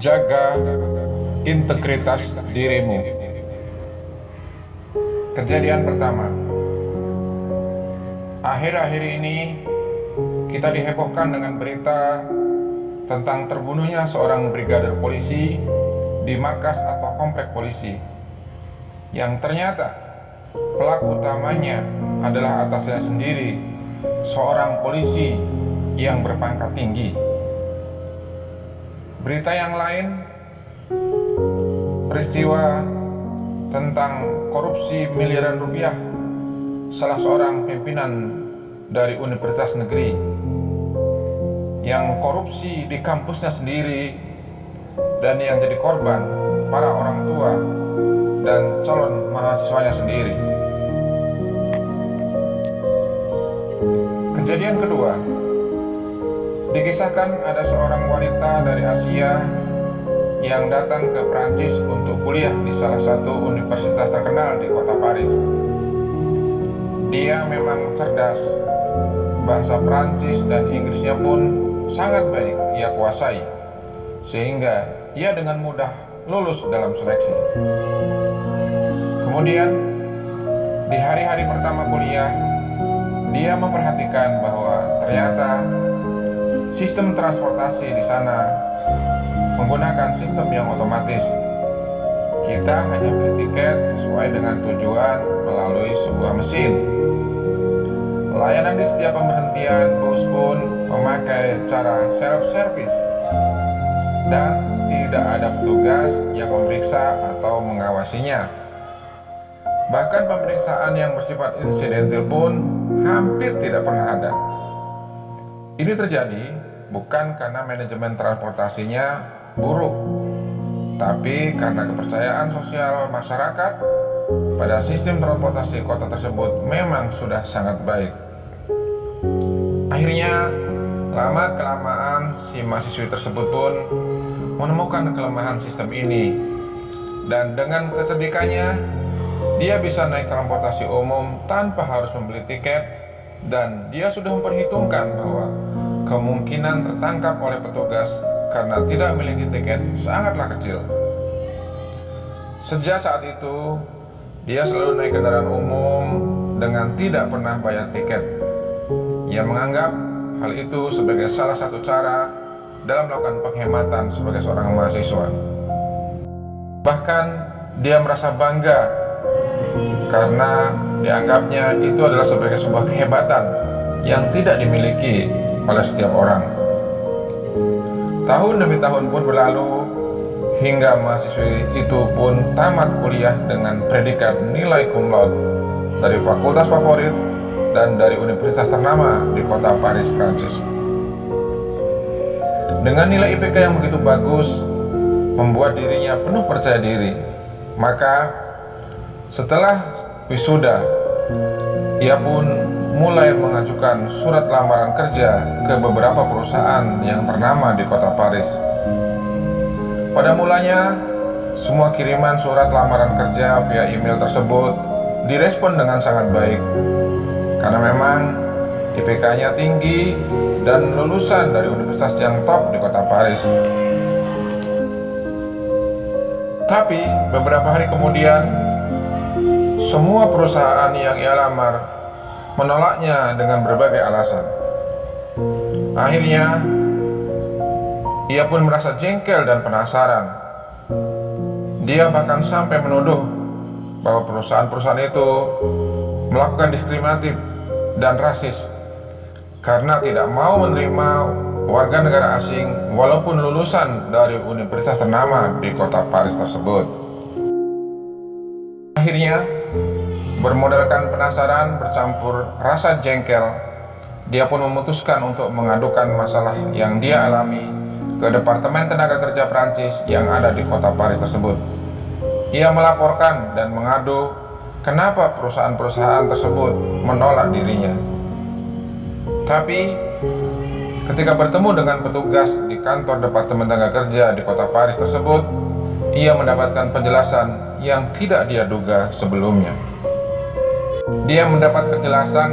Jaga integritas dirimu. Kejadian pertama. Akhir-akhir ini kita dihebohkan dengan berita tentang terbunuhnya seorang brigadir polisi di markas atau komplek polisi, yang ternyata pelaku utamanya adalah atasnya sendiri, seorang polisi yang berpangkat tinggi. Berita yang lain, peristiwa tentang korupsi miliaran rupiah salah seorang pimpinan dari universitas negeri yang korupsi di kampusnya sendiri, dan yang jadi korban para orang tua dan calon mahasiswanya sendiri. Kejadian kedua, dikisahkan ada seorang wanita dari Asia yang datang ke Prancis untuk kuliah di salah satu universitas terkenal di kota Paris. Dia memang cerdas, bahasa Prancis dan Inggrisnya pun sangat baik ia kuasai, sehingga ia dengan mudah lulus dalam seleksi. Kemudian di hari-hari pertama kuliah, dia memperhatikan bahwa ternyata sistem transportasi di sana menggunakan sistem yang otomatis. Kita hanya beli tiket sesuai dengan tujuan melalui sebuah mesin. Layanan di setiap pemberhentian bus pun memakai cara self-service, dan tidak ada petugas yang memeriksa atau mengawasinya. Bahkan pemeriksaan yang bersifat insidentil pun hampir tidak pernah ada. Ini terjadi bukan karena manajemen transportasinya buruk, tapi karena kepercayaan sosial masyarakat pada sistem transportasi kota tersebut memang sudah sangat baik. Akhirnya, lama-kelamaan si mahasiswi tersebut pun menemukan kelemahan sistem ini, dan dengan kecerdikannya dia bisa naik transportasi umum tanpa harus membeli tiket, dan dia sudah memperhitungkan bahwa kemungkinan tertangkap oleh petugas karena tidak memiliki tiket sangatlah kecil. Sejak saat itu, dia selalu naik kendaraan umum dengan tidak pernah bayar tiket. Ia menganggap hal itu sebagai salah satu cara dalam melakukan penghematan sebagai seorang mahasiswa. Bahkan dia merasa bangga karena dianggapnya itu adalah sebagai sebuah kehebatan yang tidak dimiliki oleh setiap orang. Tahun demi tahun pun berlalu hingga mahasiswi itu pun tamat kuliah dengan predikat nilai cum laude dari fakultas favorit dan dari universitas ternama di kota Paris, Prancis. Dengan nilai IPK yang begitu bagus, membuat dirinya penuh percaya diri. Maka setelah wisuda, ia pun mulai mengajukan surat lamaran kerja ke beberapa perusahaan yang ternama di kota Paris. Pada mulanya, semua kiriman surat lamaran kerja via email tersebut direspon dengan sangat baik, karena memang IPK-nya tinggi dan lulusan dari universitas yang top di kota Paris. Tapi beberapa hari kemudian, semua perusahaan yang ia lamar menolaknya dengan berbagai alasan. Akhirnya, ia pun merasa jengkel dan penasaran. Dia bahkan sampai menuduh bahwa perusahaan-perusahaan itu melakukan diskriminatif dan rasis karena tidak mau menerima warga negara asing walaupun lulusan dari universitas ternama di kota Paris tersebut. Akhirnya, bermodalkan penasaran bercampur rasa jengkel, dia pun memutuskan untuk mengadukan masalah yang dia alami ke Departemen Tenaga Kerja Prancis yang ada di kota Paris tersebut. Ia melaporkan dan mengadu kenapa perusahaan-perusahaan tersebut menolak dirinya. Tapi ketika bertemu dengan petugas di kantor Departemen Tenaga Kerja di kota Paris tersebut, ia mendapatkan penjelasan yang tidak dia duga sebelumnya. Dia mendapat penjelasan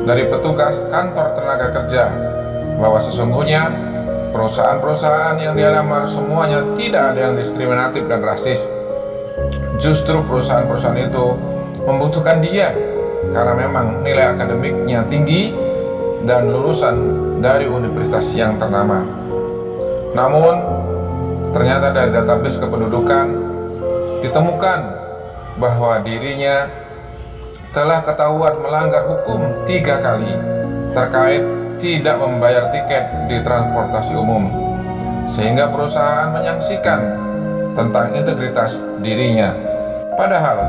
dari petugas kantor tenaga kerja bahwa sesungguhnya perusahaan-perusahaan yang dia lamar semuanya tidak ada yang diskriminatif dan rasis. Justru perusahaan-perusahaan itu membutuhkan dia karena memang nilai akademiknya tinggi dan lulusan dari universitas yang ternama. Namun, ternyata dari database kependudukan ditemukan bahwa dirinya telah ketahuan melanggar hukum 3 kali terkait tidak membayar tiket di transportasi umum, sehingga perusahaan menyaksikan tentang integritas dirinya. Padahal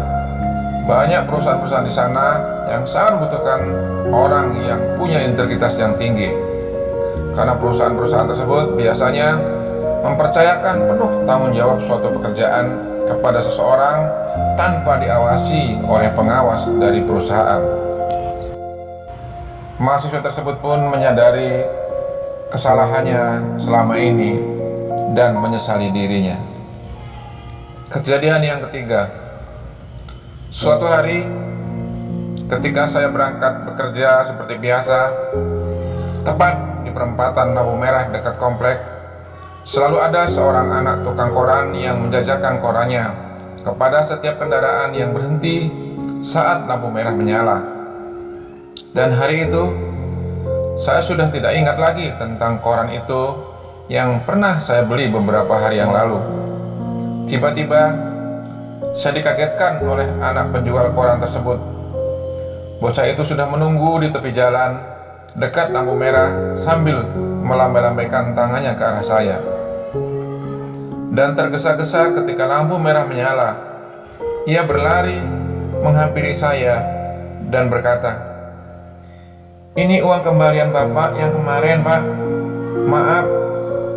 banyak perusahaan-perusahaan di sana yang sangat membutuhkan orang yang punya integritas yang tinggi, karena perusahaan-perusahaan tersebut biasanya mempercayakan penuh tanggung jawab suatu pekerjaan kepada seseorang tanpa diawasi oleh pengawas dari perusahaan. Mahasiswa tersebut pun menyadari kesalahannya selama ini dan menyesali dirinya. Kejadian yang ketiga, suatu hari ketika saya berangkat bekerja seperti biasa, tepat di perempatan lampu merah dekat komplek, selalu ada seorang anak tukang koran yang menjajakan korannya kepada setiap kendaraan yang berhenti saat lampu merah menyala. Dan hari itu, saya sudah tidak ingat lagi tentang koran itu yang pernah saya beli beberapa hari yang lalu. Tiba-tiba, saya dikagetkan oleh anak penjual koran tersebut. Bocah itu sudah menunggu di tepi jalan dekat lampu merah sambil melambai-lambaikan tangannya ke arah saya. Dan tergesa-gesa ketika lampu merah menyala, ia berlari menghampiri saya dan berkata, "Ini uang kembalian Bapak yang kemarin, Pak. Maaf,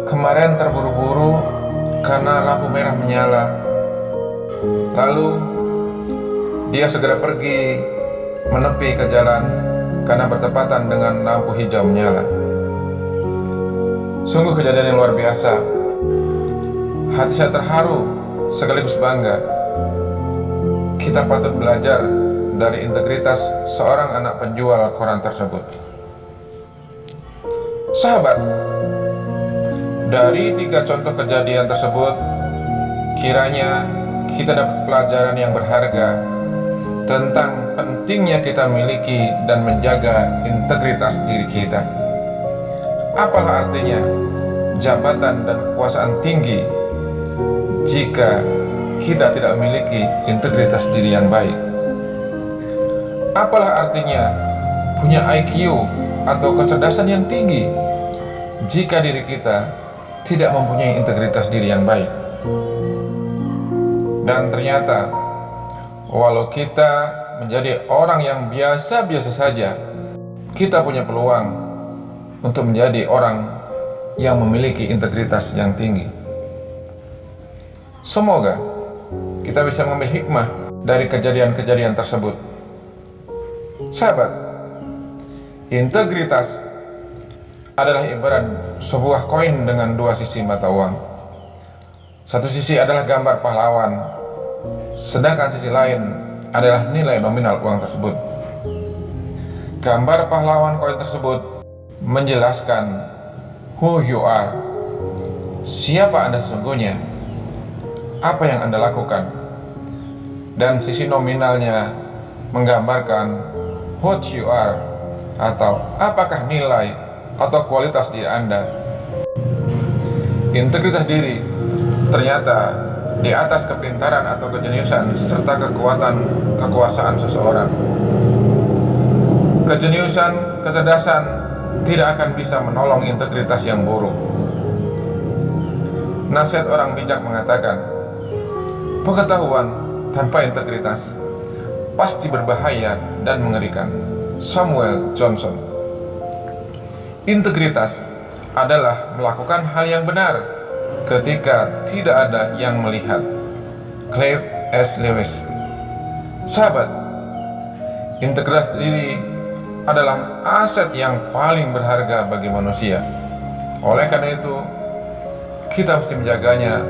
kemarin terburu-buru karena lampu merah menyala." Lalu dia segera pergi menepi ke jalan karena bertepatan dengan lampu hijau menyala. Sungguh kejadian yang luar biasa. Hati saya terharu sekaligus bangga. Kita patut belajar dari integritas seorang anak penjual koran tersebut. Sahabat, dari 3 contoh kejadian tersebut, kiranya kita dapat pelajaran yang berharga tentang pentingnya kita memiliki dan menjaga integritas diri kita. Apalah artinya jabatan dan kekuasaan tinggi jika kita tidak memiliki integritas diri yang baik? Apalah artinya punya IQ atau kecerdasan yang tinggi jika diri kita tidak mempunyai integritas diri yang baik? Dan ternyata, walau kita menjadi orang yang biasa-biasa saja, kita punya peluang untuk menjadi orang yang memiliki integritas yang tinggi. Semoga kita bisa mengambil hikmah dari kejadian-kejadian tersebut. Sahabat, integritas adalah ibarat sebuah koin dengan 2 sisi mata uang. Satu sisi adalah gambar pahlawan, sedangkan sisi lain adalah nilai nominal uang tersebut. Gambar pahlawan koin tersebut menjelaskan who you are, siapa Anda sesungguhnya, apa yang Anda lakukan. Dan sisi nominalnya menggambarkan what you are, atau apakah nilai atau kualitas diri Anda. Integritas diri ternyata di atas kepintaran atau kejeniusan serta kekuasaan seseorang. Kejeniusan, kecerdasan tidak akan bisa menolong integritas yang buruk. Nasihat orang bijak mengatakan, pengetahuan tanpa integritas pasti berbahaya dan mengerikan. Samuel Johnson. Integritas adalah melakukan hal yang benar ketika tidak ada yang melihat. Clive S. Lewis. Sahabat, integritas diri adalah aset yang paling berharga bagi manusia. Oleh karena itu, kita mesti menjaganya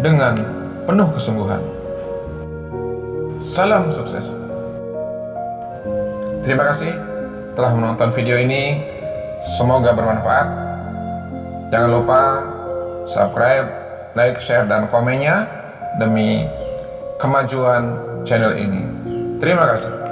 dengan penuh kesungguhan. Salam sukses. Terima kasih telah menonton video ini. Semoga bermanfaat. Jangan lupa subscribe, like, share, dan komennya demi kemajuan channel ini. Terima kasih.